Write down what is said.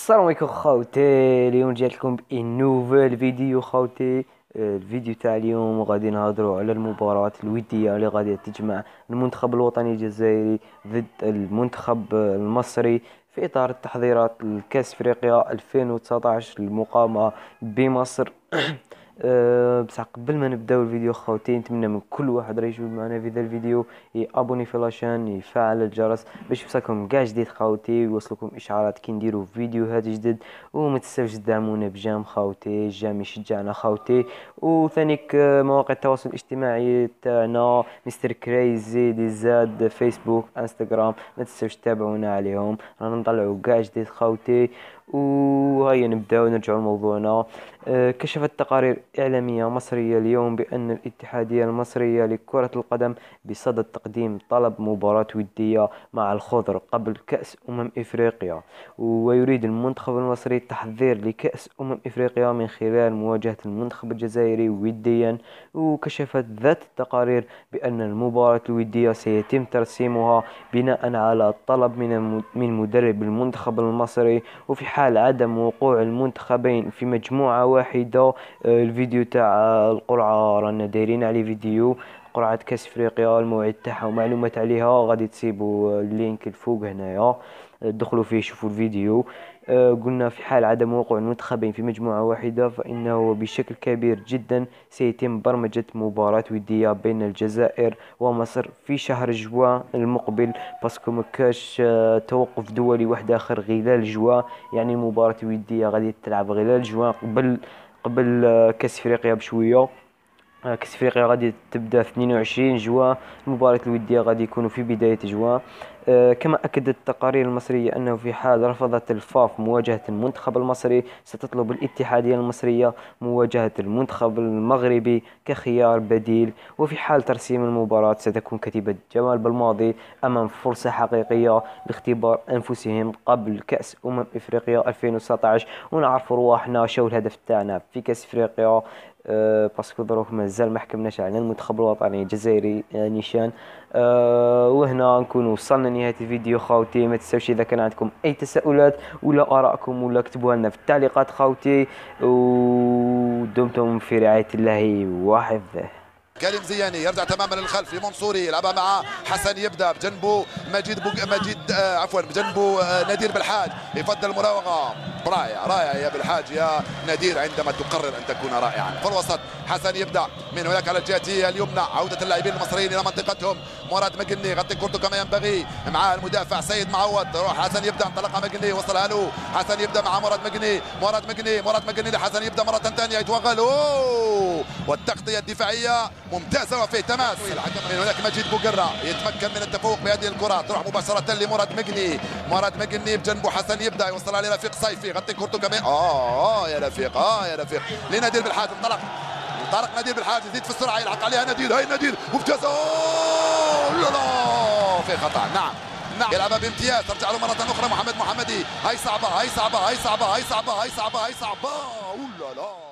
السلام عليكم خوتي. اليوم جيت لكم بنوفيل فيديو خوتي. الفيديو تاع اليوم غادي نهضروا على المباراة الودية اللي غادي تجمع المنتخب الوطني الجزائري ضد المنتخب المصري في إطار التحضيرات لكأس أفريقيا 2019 المقامة بمصر. بصح قبل ما نبداو الفيديو خوتي، نتمنى من كل واحد راه يجول معنا في ذا الفيديو يابوني في لاشين، يفعل الجرس باش يوصلكم كاع جديد خوتي، ويوصلكم اشعارات كي نديرو فيديوهات جدد. وما تنساوش تدعمونا بجام خوتي، الجام يشجعنا خوتي. وثانيك مواقع التواصل الاجتماعي تاعنا مستر كريزي دي زاد، فيسبوك، انستغرام، ما تنساوش تتابعونا عليهم، رانا نطلعوا كاع جديد خوتي. وهيا نبداو نرجعوا لموضوعنا. كشفت تقارير إعلامية مصرية اليوم بأن الاتحادية المصرية لكرة القدم بصدد تقديم طلب مباراة ودية مع الخضر قبل كأس إفريقيا، ويريد المنتخب المصري التحضير لكأس إفريقيا من خلال مواجهة المنتخب الجزائري وديا. وكشفت ذات التقارير بأن المباراة الودية سيتم ترسيمها بناء على طلب من مدرب المنتخب المصري، وفي حال عدم وقوع المنتخبين في مجموعة واحدة. الفيديو تاع القرعة رانا دايرين عليه فيديو قرعة كأس افريقيا، الموعد تاعها ومعلومات عليها غادي تصيبوا اللينك الفوق هنايا، دخلوا فيه شوفوا الفيديو. قلنا في حال عدم وقوع المنتخبين في مجموعة واحدة فإنه بشكل كبير جدا سيتم برمجة مباراة ودية بين الجزائر ومصر في شهر جوان المقبل، باسكو مكاش توقف دولي واحد آخر غلال جوان. يعني المباراة الودية غادي تلعب غلال جوان قبل كأس افريقيا بشوية. كأس افريقيا غادي تبدا في 22 جوان، المباراة الودية غادي يكونوا في بداية جوان. كما أكدت التقارير المصرية أنه في حال رفضت الفاف مواجهة المنتخب المصري ستطلب الاتحادية المصرية مواجهة المنتخب المغربي كخيار بديل. وفي حال ترسيم المباراة ستكون كتيبة جمال بالماضي أمام فرصة حقيقية لاختبار أنفسهم قبل كأس إفريقيا 2019. ونعرف رواحنا شو الهدف تاعنا في كأس إفريقيا، باسكو دروك مازال ما حكمناش على المنتخب الوطني الجزائري نيشان. وهنا نكون وصلنا نهاية الفيديو خوتي. ما تنساوش اذا كان عندكم اي تساؤلات ولا ارائكم ولا كتبوها لنا في التعليقات خوتي، ودمتم في رعاية الله وحفظه. كريم زياني يرجع تماما للخلف لمنصوري، يلعبها مع حسن، يبدا بجنبه بجنبه نادير بالحاج، يفضل المراوغه. رائع يا بالحاج يا نادير عندما تقرر ان تكون رائعا. في الوسط حسن يبدا من هناك على الجهه اليمنى، عوده اللاعبين المصريين الى منطقتهم. مراد مقني يغطي كورته كما ينبغي مع المدافع سيد معوض. روح حسن يبدا، انطلقها مقني، وصلها له حسن، يبدا مع مراد مقني لحسن، يبدا مره ثانيه يتوغل. والتغطيه الدفاعيه ممتازه وفيه تماس. من هناك مجيد بوقرة يتمكن من التفوق بهذه الكره، تروح مباشره لمراد مقني بجنبه حسن، يبدا يوصلها لرفيق صيفي، يغطي كورته كمان. يا رفيق لنادير بالحاج. انطلق نادير بالحاج، يزيد في السرعه، يلحق عليها نادير. هاي نادير وابتزا. لا في خطا. نعم يلعبها بامتياز، ترجع له مره اخرى محمدي. هاي صعبه. لا